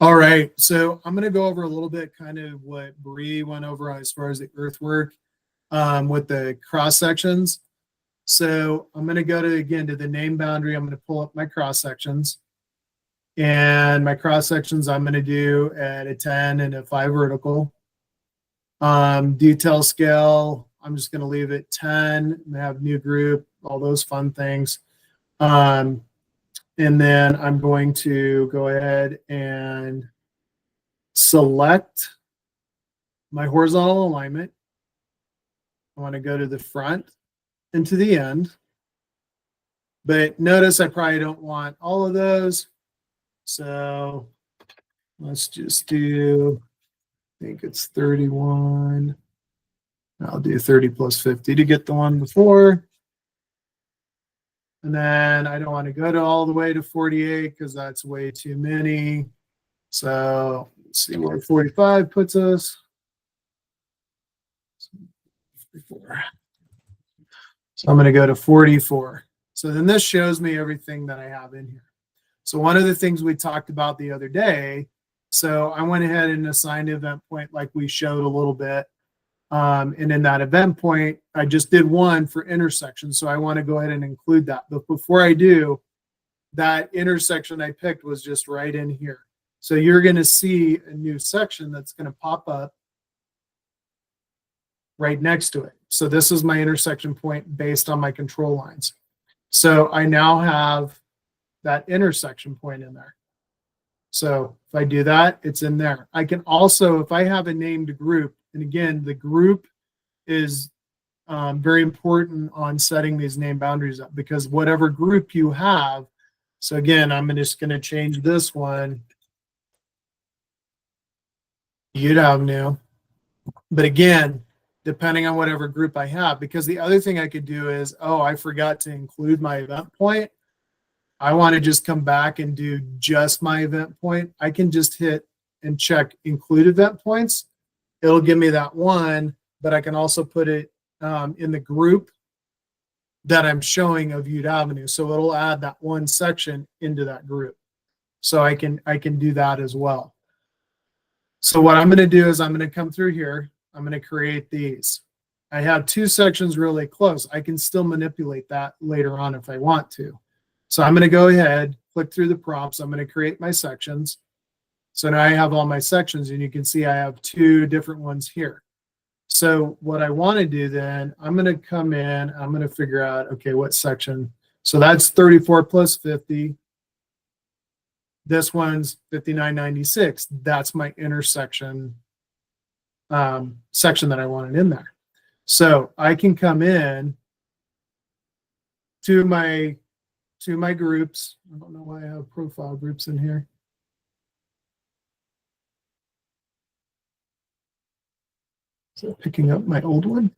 All right, so I'm going to go over a little bit kind of what Bree went over as far as the earthwork with the cross sections. So I'm going to go to, again, to the name boundary. I'm going to pull up my cross sections. And my cross sections I'm going to do at a 10 and a 5 vertical. Detail scale, I'm just going to leave it 10 and have new group, all those fun things. And then I'm going to go ahead and select my horizontal alignment. I want to go to the front and to the end. But notice I probably don't want all of those. So let's just do, I think it's 31. I'll do 30 plus 50 to get the one before. And then I don't want to go to all the way to 48 because that's way too many. So let's see where 45 puts us. 44. So I'm going to go to 44. So then this shows me everything that I have in here. So one of the things we talked about the other day, so I went ahead and assigned an event point like we showed a little bit. And in that event point, I just did one for intersection. So I want to go ahead and include that. But before I do, that intersection I picked was just right in here. So you're going to see a new section that's going to pop up right next to it. So this is my intersection point based on my control lines. So I now have that intersection point in there. So if I do that, it's in there. I can also, if I have a named group, and again, the group is very important on setting these name boundaries up, because whatever group you have, so again, I'm just going to change this one. You'd have new. But again, depending on whatever group I have, because the other thing I could do is, oh, I forgot to include my event point. I want to just come back and do just my event point. I can just hit and check include event points. It'll give me that one, but I can also put it in the group that I'm showing of Ute Avenue. So it'll add that one section into that group. So I can do that as well. So what I'm going to do is I'm going to come through here. I'm going to create these. I have two sections really close. I can still manipulate that later on if I want to. So I'm going to go ahead, click through the prompts. I'm going to create my sections. So now I have all my sections, and you can see I have two different ones here. So what I want to do then, I'm going to come in, I'm going to figure out, okay, what section. So that's 34 plus 50. This one's 5996. That's my intersection section that I wanted in there. So I can come in to my groups. I don't know why I have profile groups in here. So picking up my old one.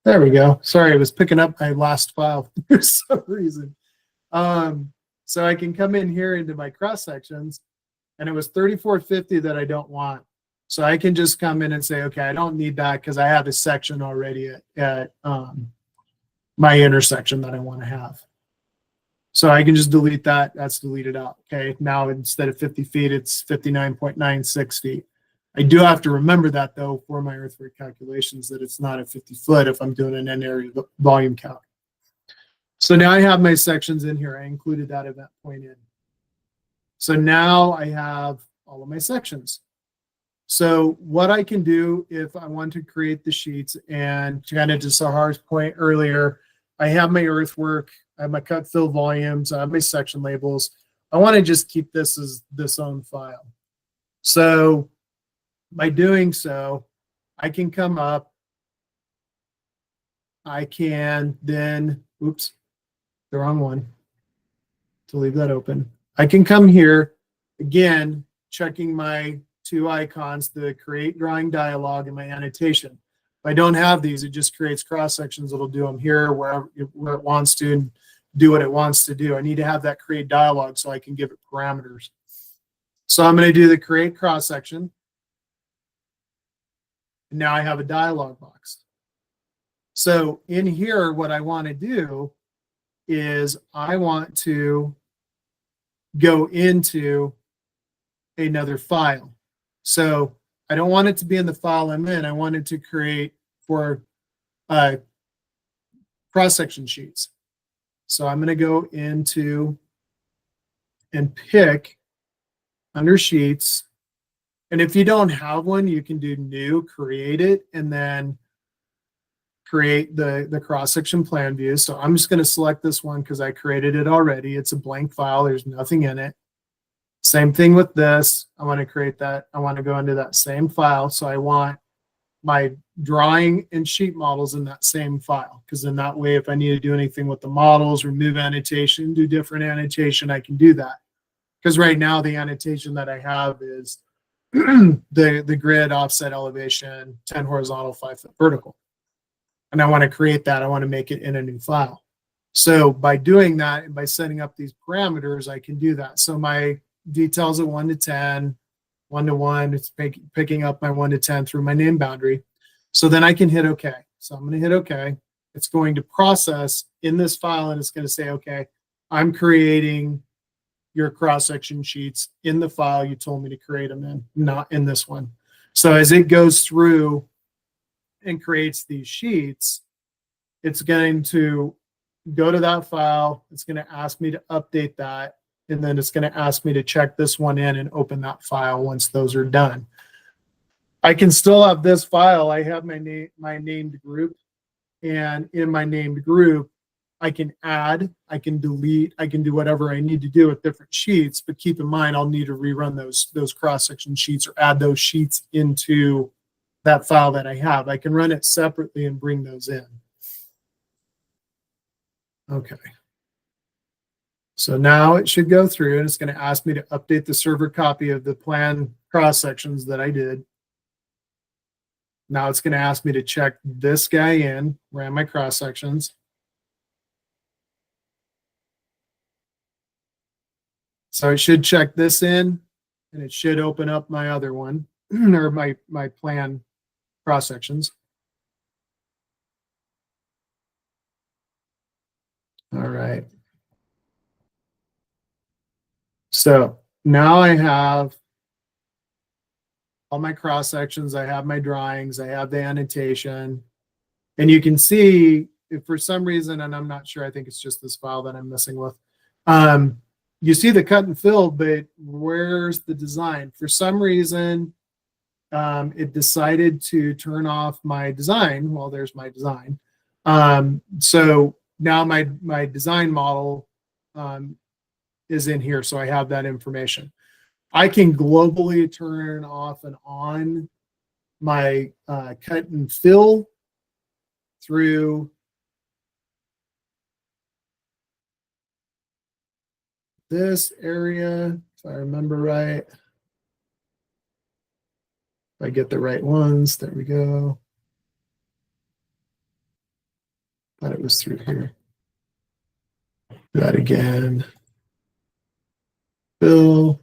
There we go. Sorry, I was picking up my last file for some reason. So I can come in here into my cross sections, and it was 3450 that I don't want. So I can just come in and say, okay, I don't need that because I have a section already at my intersection that I want to have. So I can just delete that. That's deleted out. Okay, now instead of 50 feet, it's 59.96 feet. I do have to remember that, though, for my earthwork calculations, that it's not a 50 foot if I'm doing an end area volume count. So now I have my sections in here. I included that event point in. So now I have all of my sections. So what I can do if I want to create the sheets, and kind of to Sahar's point earlier, I have my earthwork, I have my cut fill volumes, I have my section labels. I want to just keep this as this own file. So by doing so, I can come up, I can then, oops, the wrong one, to leave that open. I can come here, again, checking my two icons, the create drawing dialog and my annotation. If I don't have these, it just creates cross sections. It'll do them here where it wants to and do what it wants to do. I need to have that create dialog so I can give it parameters. So I'm going to do the create cross section. And now I have a dialog box. So in here, what I want to do is I want to go into another file. So I don't want it to be in the file I'm in. I want it to create for cross-section sheets. So I'm going to go into and pick under sheets. And if you don't have one, you can do new, create it, and then create the cross-section plan view. So I'm just going to select this one because I created it already. It's a blank file. There's nothing in it. Same thing with this. I want to create that. I want to go into that same file. So I want my drawing and sheet models in that same file, because in that way, if I need to do anything with the models, remove annotation, do different annotation, I can do that. Because right now the annotation that I have is the grid, offset, elevation, 10 horizontal, 5 foot vertical. And I want to create that. I want to make it in a new file. So by doing that and by setting up these parameters, I can do that. So my details at 1 to 10, 1 to 1, it's picking up my 1 to 10 through my name boundary. So then I can hit OK. So I'm going to hit OK. It's going to process in this file, and it's going to say, OK, I'm creating your cross-section sheets in the file you told me to create them in, not in this one. So as it goes through and creates these sheets, it's going to go to that file. It's going to ask me to update that. And then it's going to ask me to check this one in and open that file once those are done. I can still have this file. I have my named group. And in my named group, I can add, I can delete, I can do whatever I need to do with different sheets. But keep in mind, I'll need to rerun those cross-section sheets or add those sheets into that file that I have. I can run it separately and bring those in. Okay. So now it should go through, and it's going to ask me to update the server copy of the plan cross-sections that I did. Now it's going to ask me to check this guy in, ran my cross-sections. So it should check this in, and it should open up my other one, or my plan cross-sections. All right. So now I have all my cross sections. I have my drawings. I have the annotation. And you can see if for some reason, and I'm not sure, I think it's just this file that I'm messing with. You see the cut and fill, but where's the design? For some reason, it decided to turn off my design. Well, there's my design. So now my design model is in here. So I have that information. I can globally turn off and on my cut and fill through this area, if I remember right. If I get the right ones, there we go. Thought it was through here. Do that again. Fill.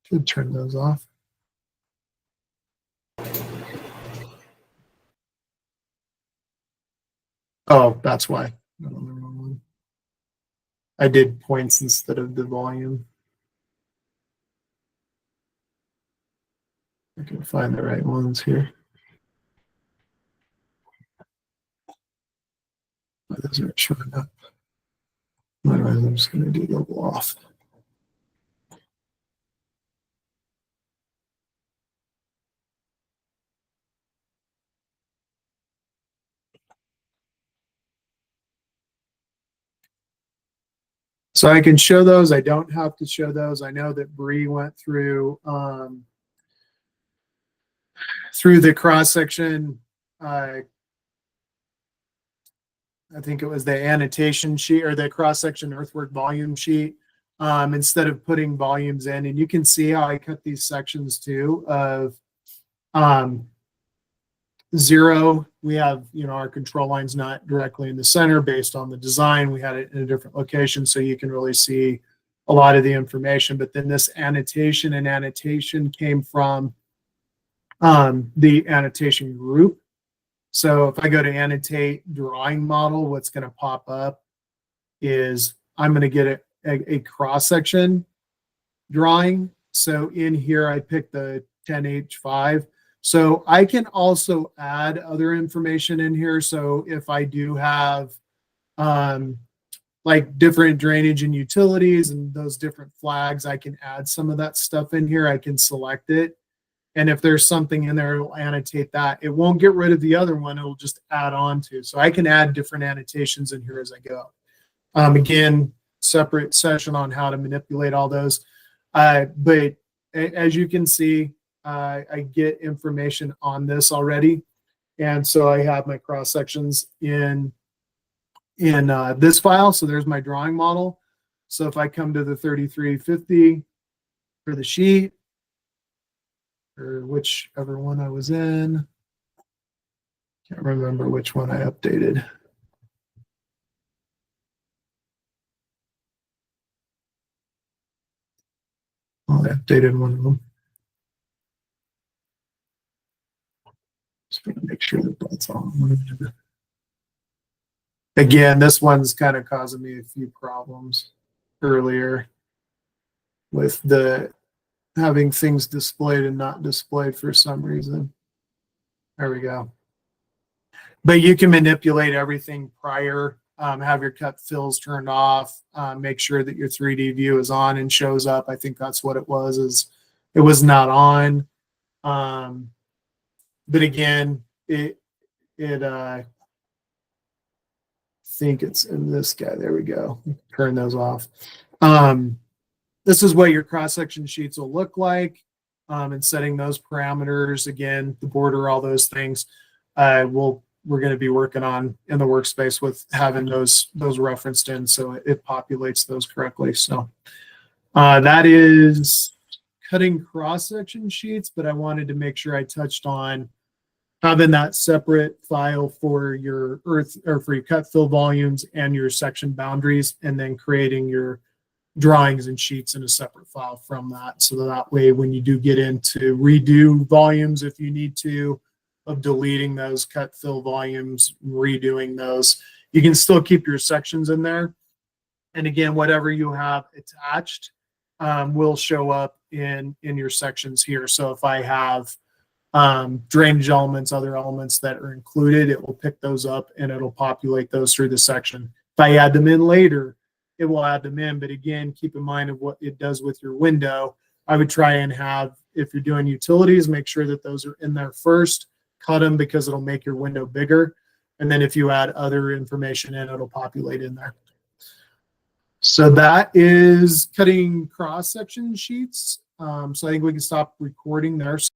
Should turn those off. Oh, that's why. I'm on the wrong one. I did points instead of the volume. I can find the right ones here. Oh, those aren't showing up. Otherwise, I'm just going to do global off. So I can show those. I don't have to show those. I know that Bree went through the cross section. I think it was the annotation sheet or the cross section earthwork volume sheet. Instead of putting volumes in, and you can see how I cut these sections too. Of 0, we have, our control line's not directly in the center based on the design. We had it in a different location, so you can really see a lot of the information. But then this annotation came from the annotation group. So if I go to annotate drawing model, what's going to pop up is I'm going to get a cross-section drawing. So in here, I picked the 10H5. So I can also add other information in here. So if I do have like different drainage and utilities and those different flags, I can add some of that stuff in here. I can select it. And if there's something in there, it'll annotate that. It won't get rid of the other one. It'll just add on to. So I can add different annotations in here as I go. Again, separate session on how to manipulate all those. But as you can see, I get information on this already. And so I have my cross sections in this file. So there's my drawing model. So if I come to the 3350 for the sheet, or whichever one I was in, can't remember which one I updated. Well, I updated one of them. Just going to make sure that that's on. Again, this one's kind of causing me a few problems earlier with the having things displayed and not displayed for some reason. There we go. But you can manipulate everything prior, have your cut fills turned off, make sure that your 3D view is on and shows up. I think that's what it was, is it was not on. But again, I think it's in this guy. There we go. Turn those off. This is what your cross-section sheets will look like, and setting those parameters, again, the border, all those things, we're going to be working on in the workspace with having those referenced in, so it populates those correctly. So that is cutting cross-section sheets, but I wanted to make sure I touched on having that separate file for your for your cut fill volumes and your section boundaries, and then creating your drawings and sheets in a separate file from that. So that way, when you do get into redo volumes, if you need to, of deleting those cut fill volumes, redoing those, you can still keep your sections in there. And again, whatever you have attached will show up in your sections here. So if I have drainage elements, other elements that are included, it will pick those up and it'll populate those through the section. If I add them in later, it will add them in. But again, keep in mind of what it does with your window. I would try and have, if you're doing utilities, make sure that those are in there first, cut them because it'll make your window bigger. And then if you add other information in, it'll populate in there. So that is cutting cross-section sheets. So I think we can stop recording there.